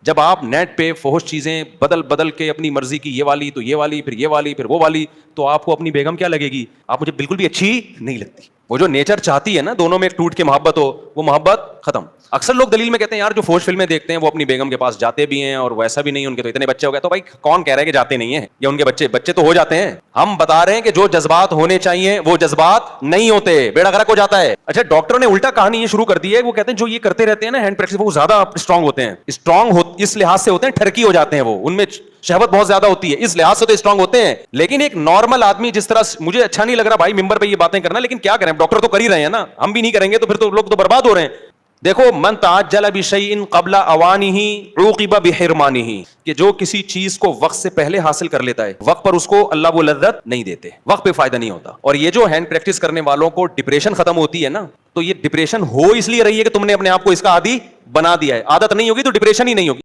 जब आप नेट पे फोहश चीजें बदल बदल के अपनी मर्जी की ये वाली तो ये वाली फिर ये वाली फिर वो वाली, तो आपको अपनी बेगम क्या लगेगी? आप मुझे बिल्कुल भी अच्छी नहीं लगती। वो जो नेचर चाहती है ना दोनों में एक टूट के मोहब्बत हो, वो मोहब्बत खत्म। अक्सर लोग दलील में कहते हैं यार जो फोर्स फिल्में देखते हैं वो अपनी बेगम के पास जाते भी हैं और वैसा भी नहीं, उनके तो इतने बच्चे हो गए। तो भाई कौन कह रहा है कि जाते नहीं है, या उनके बच्चे बच्चे तो हो जाते हैं। हम बता रहे हैं कि जो जज्बात होने चाहिए वो जज्बात नहीं होते, बेड़ा गर्क हो जाता है। अच्छा, डॉक्टरों ने उल्टा कहानी ये शुरू कर दी है। वो कहते हैं जो ये करते रहते हैं ना हैंड प्रैक्टिस, वो ज्यादा स्ट्रांग होते हैं। स्ट्रांग इस लिहाज से होते हैं, ठरकी हो जाते हैं, वो उनमें शहवत बहुत ज्यादा होती है, इस लिहाज से तो स्ट्रांग होते हैं। लेकिन एक नॉर्मल आदमी जिस तरह, मुझे अच्छा नहीं लग रहा भाई मिंबर पे ये बातें करना, लेकिन क्या करें, डॉक्टर तो कर ही रहे हैं ना, हम भी नहीं करेंगे तो फिर तो लोग तो बर्बाद हो रहे हैं। देखो, मन ताज्जल बिशैइन क़ब्ला अवानिही उक़िबा बिहिरमानिही, कि जो किसी चीज को वक्त से पहले हासिल कर लेता है, वक्त पर उसको अल्लाह वो लज्जत नहीं देते, वक्त पे फायदा नहीं होता। और ये जो हैंड प्रैक्टिस करने वालों को डिप्रेशन खत्म होती है ना, तो ये डिप्रेशन हो इसलिए रही है कि तुमने अपने आप को इसका आदी बना दिया है। आदत नहीं होगी तो डिप्रेशन ही नहीं होगी।